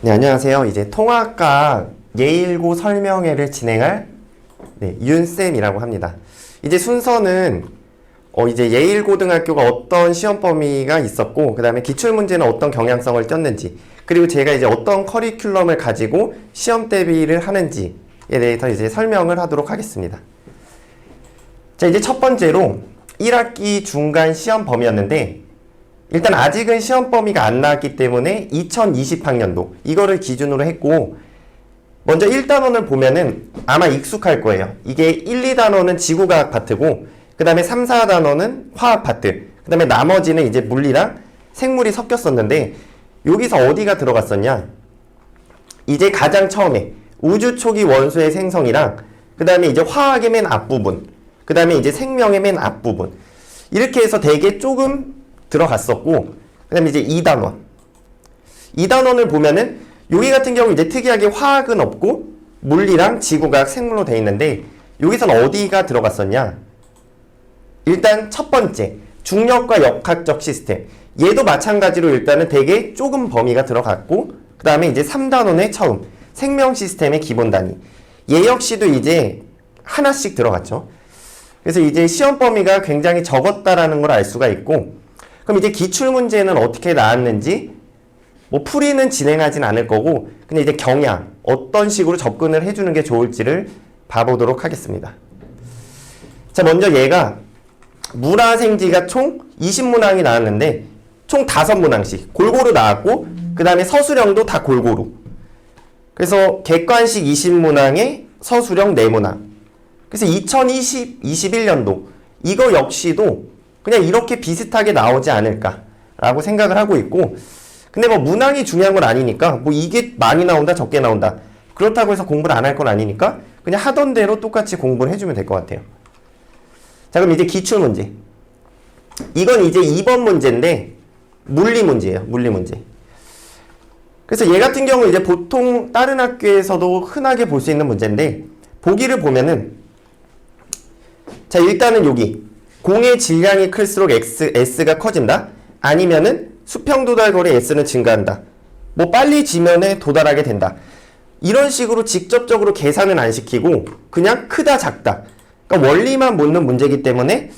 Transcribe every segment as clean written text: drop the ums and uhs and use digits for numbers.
네, 안녕하세요. 이제 통합과학 예일고 설명회를 진행할 윤쌤이라고 합니다. 이제 순서는 이제 예일고등학교가 어떤 시험 범위가 있었고, 그 다음에 기출문제는 어떤 경향성을 떴는지, 그리고 제가 이제 어떤 커리큘럼을 가지고 시험 대비를 하는지에 대해서 이제 설명을 하도록 하겠습니다. 자, 이제 첫 번째로 1학기 중간 시험 범위였는데, 일단 아직은 시험 범위가 안 나왔기 때문에 2020학년도 이거를 기준으로 했고, 먼저 1단원을 보면은 아마 익숙할 거예요. 이게 1, 2단원은 지구과학 파트고, 그 다음에 3, 4단원은 화학 파트, 그 다음에 나머지는 이제 물리랑 생물이 섞였었는데, 여기서 어디가 들어갔었냐? 이제 가장 처음에 우주 초기 원소의 생성이랑, 그 다음에 이제 화학의 맨 앞부분, 그 다음에 이제 생명의 맨 앞부분, 이렇게 해서 되게 조금 들어갔었고, 그 다음에 이제 2단원. 2단원을 보면은 여기 같은 경우 이제 특이하게 화학은 없고 물리랑 지구과학 생물로 되어 있는데, 여기서는 어디가 들어갔었냐? 일단 첫 번째 중력과 역학적 시스템, 얘도 마찬가지로 일단은 되게 조금 범위가 들어갔고, 그 다음에 이제 3단원의 처음 생명 시스템의 기본 단위, 얘 역시도 이제 하나씩 들어갔죠. 그래서 이제 시험 범위가 굉장히 적었다라는 걸 알 수가 있고, 그럼 이제 기출문제는 어떻게 나왔는지, 뭐 풀이는 진행하진 않을 거고, 그냥 이제 경향, 어떤 식으로 접근을 해주는 게 좋을지를 봐보도록 하겠습니다. 자, 먼저 얘가 물화생지가 총 20문항이 나왔는데, 총 5문항씩 골고루 나왔고, 그 다음에 서술형도 다 골고루. 그래서 객관식 20문항에 서술형 4문항. 그래서 2021년도 이거 역시도 그냥 이렇게 비슷하게 나오지 않을까라고 생각을 하고 있고, 근데 뭐 문항이 중요한 건 아니니까, 뭐 이게 많이 나온다 적게 나온다 그렇다고 해서 공부를 안 할 건 아니니까 그냥 하던 대로 똑같이 공부를 해주면 될 것 같아요. 자, 그럼 이제 기출문제. 이건 이제 2번 문제인데 물리 문제예요. 물리 문제. 그래서 얘 같은 경우 이제 보통 다른 학교에서도 흔하게 볼 수 있는 문제인데, 보기를 보면은, 자, 일단은 여기 공의 질량이 클수록 S가 커진다? 아니면은 수평 도달거리 S는 증가한다. 뭐 빨리 지면에 도달하게 된다. 이런 식으로 직접적으로 계산은 안 시키고 그냥 크다 작다. 그러니까 원리만 묻는 문제이기 때문에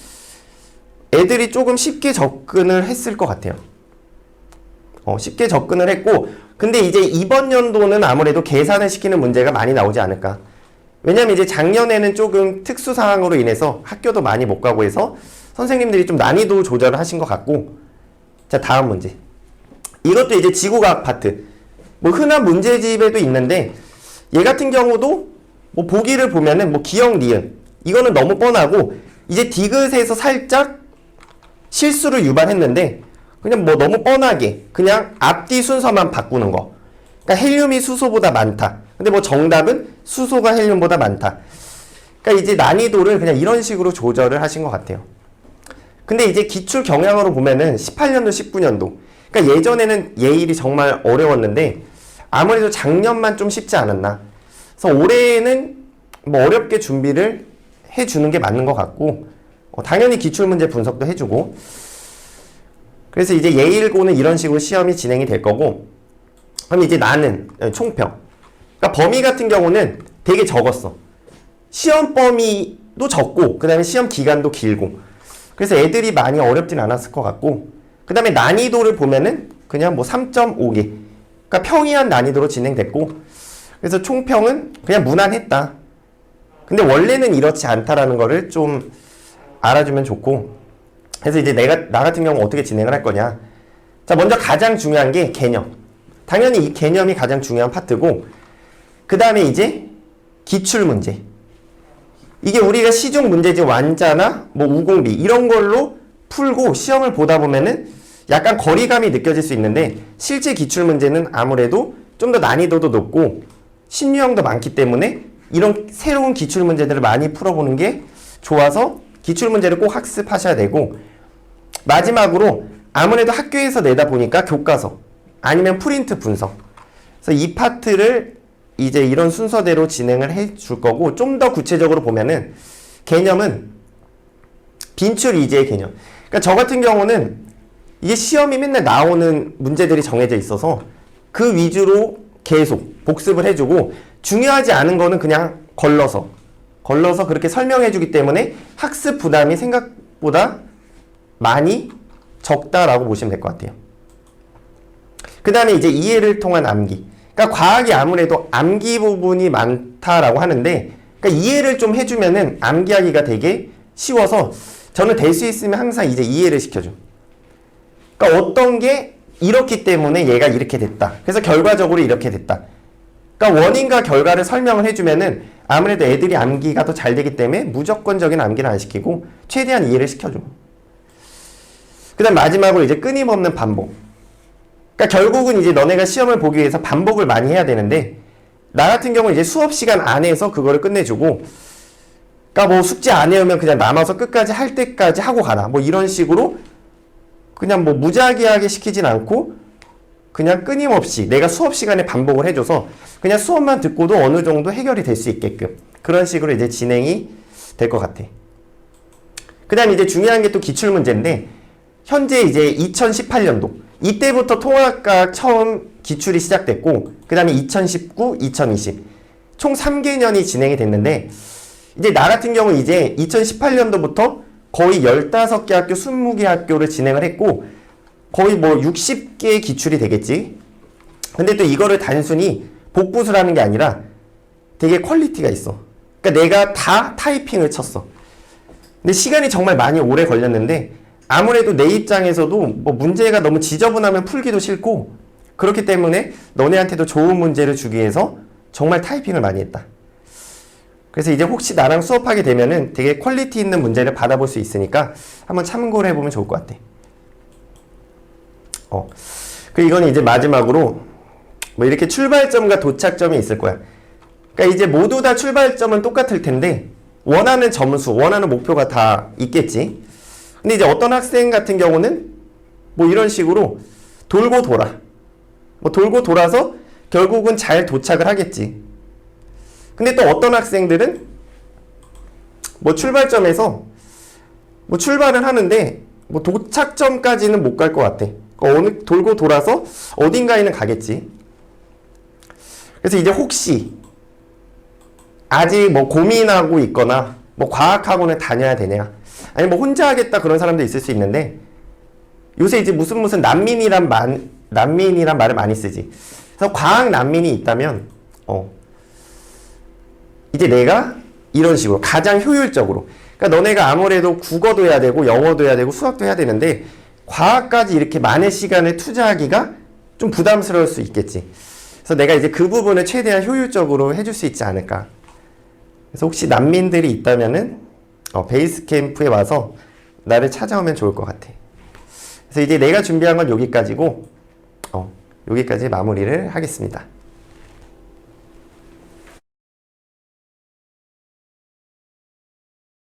애들이 조금 쉽게 접근을 했을 것 같아요. 쉽게 접근을 했고, 근데 이제 이번 연도는 아무래도 계산을 시키는 문제가 많이 나오지 않을까. 왜냐면 이제 작년에는 조금 특수 상황으로 인해서 학교도 많이 못 가고 해서 선생님들이 좀 난이도 조절을 하신 것 같고. 자, 다음 문제. 이것도 이제 지구과학 파트. 뭐 흔한 문제집에도 있는데, 얘 같은 경우도 뭐 보기를 보면은 뭐 기역, 니은 이거는 너무 뻔하고, 이제 디귿에서 살짝 실수를 유발했는데 그냥 뭐 너무 뻔하게 그냥 앞뒤 순서만 바꾸는 거. 그러니까 헬륨이 수소보다 많다. 근데 뭐 정답은 수소가 헬륨보다 많다. 그러니까 이제 난이도를 그냥 이런 식으로 조절을 하신 것 같아요. 근데 이제 기출 경향으로 보면은 18년도, 19년도. 그러니까 예전에는 예일이 정말 어려웠는데 아무래도 작년만 좀 쉽지 않았나. 그래서 올해는 뭐 어렵게 준비를 해주는 게 맞는 것 같고, 당연히 기출문제 분석도 해주고. 그래서 이제 예일고는 이런 식으로 시험이 진행이 될 거고, 그럼 이제 나는 총평. 그러니까 범위 같은 경우는 되게 적었어. 시험 범위도 적고, 그 다음에 시험 기간도 길고. 그래서 애들이 많이 어렵진 않았을 것 같고, 그 다음에 난이도를 보면은 그냥 뭐 3.5개. 그러니까 평이한 난이도로 진행됐고, 그래서 총평은 그냥 무난했다. 근데 원래는 이렇지 않다라는 거를 좀 알아주면 좋고, 그래서 이제 나 같은 경우 어떻게 진행을 할 거냐. 자, 먼저 가장 중요한 게 개념. 당연히 이 개념이 가장 중요한 파트고, 그 다음에 이제 기출문제. 이게 우리가 시중 문제집 완자나 뭐 우공비 이런 걸로 풀고 시험을 보다 보면은 약간 거리감이 느껴질 수 있는데, 실제 기출문제는 아무래도 좀 더 난이도도 높고 신유형도 많기 때문에 이런 새로운 기출문제들을 많이 풀어보는 게 좋아서 기출문제를 꼭 학습하셔야 되고, 마지막으로 아무래도 학교에서 내다 보니까 교과서 아니면 프린트 분석, 그래서 이 파트를 이제 이런 순서대로 진행을 해 줄 거고, 좀 더 구체적으로 보면은 개념은 빈출 이지의 개념. 그러니까 저 같은 경우는 이게 시험이 맨날 나오는 문제들이 정해져 있어서 그 위주로 계속 복습을 해주고 중요하지 않은 거는 그냥 걸러서 그렇게 설명해주기 때문에 학습 부담이 생각보다 많이 적다라고 보시면 될 것 같아요. 그 다음에 이제 이해를 통한 암기. 그러니까 과학이 아무래도 암기 부분이 많다라고 하는데, 그러니까 이해를 좀 해주면은 암기하기가 되게 쉬워서 저는 될 수 있으면 항상 이제 이해를 시켜줘. 그러니까 어떤 게 이렇기 때문에 얘가 이렇게 됐다. 그래서 결과적으로 이렇게 됐다. 그러니까 원인과 결과를 설명을 해주면은 아무래도 애들이 암기가 더 잘 되기 때문에 무조건적인 암기는 안 시키고 최대한 이해를 시켜줘. 그 다음 마지막으로 이제 끊임없는 반복. 그러니까 결국은 이제 너네가 시험을 보기 위해서 반복을 많이 해야 되는데, 나 같은 경우는 이제 수업 시간 안에서 그거를 끝내주고, 그러니까 뭐 숙제 안 해오면 그냥 남아서 끝까지 할 때까지 하고 가라. 뭐 이런 식으로 그냥 뭐 무작위하게 시키진 않고 그냥 끊임없이 내가 수업 시간에 반복을 해줘서 그냥 수업만 듣고도 어느 정도 해결이 될 수 있게끔 그런 식으로 이제 진행이 될 것 같아. 그 다음에 이제 중요한 게 또 기출문제인데, 현재 이제 2018년도 이때부터 통합과학 처음 기출이 시작됐고, 그 다음에 2019, 2020 총 3개년이 진행이 됐는데, 이제 나 같은 경우 이제 2018년도부터 거의 15개 학교, 20개 학교를 진행을 했고 거의 뭐 60개의 기출이 되겠지. 근데 또 이거를 단순히 복붙을 하는 게 아니라 되게 퀄리티가 있어. 그러니까 내가 다 타이핑을 쳤어. 근데 시간이 정말 많이 오래 걸렸는데 아무래도 내 입장에서도 뭐 문제가 너무 지저분하면 풀기도 싫고, 그렇기 때문에 너네한테도 좋은 문제를 주기 위해서 정말 타이핑을 많이 했다. 그래서 이제 혹시 나랑 수업하게 되면은 되게 퀄리티 있는 문제를 받아볼 수 있으니까 한번 참고를 해보면 좋을 것 같아. 그리고 이거는 이제 마지막으로 뭐 이렇게 출발점과 도착점이 있을 거야. 그러니까 이제 모두 다 출발점은 똑같을 텐데 원하는 점수, 원하는 목표가 다 있겠지. 근데 이제 어떤 학생 같은 경우는 뭐 이런 식으로 돌고 돌아. 뭐 돌고 돌아서 결국은 잘 도착을 하겠지. 근데 또 어떤 학생들은 뭐 출발점에서 뭐 출발을 하는데 뭐 도착점까지는 못 갈 것 같아. 어느 돌고 돌아서 어딘가에는 가겠지. 그래서 이제 혹시 아직 뭐 고민하고 있거나 뭐 과학학원을 다녀야 되냐, 아니 뭐 혼자 하겠다 그런 사람도 있을 수 있는데, 요새 이제 무슨 난민이란 말을 많이 쓰지. 그래서 과학 난민이 있다면 이제 내가 이런 식으로 가장 효율적으로, 그러니까 너네가 아무래도 국어도 해야 되고 영어도 해야 되고 수학도 해야 되는데 과학까지 이렇게 많은 시간을 투자하기가 좀 부담스러울 수 있겠지. 그래서 내가 이제 그 부분을 최대한 효율적으로 해줄 수 있지 않을까. 그래서 혹시 난민들이 있다면은 베이스 캠프에 와서 나를 찾아오면 좋을 것 같아. 그래서 이제 내가 준비한 건 여기까지고 여기까지 마무리를 하겠습니다.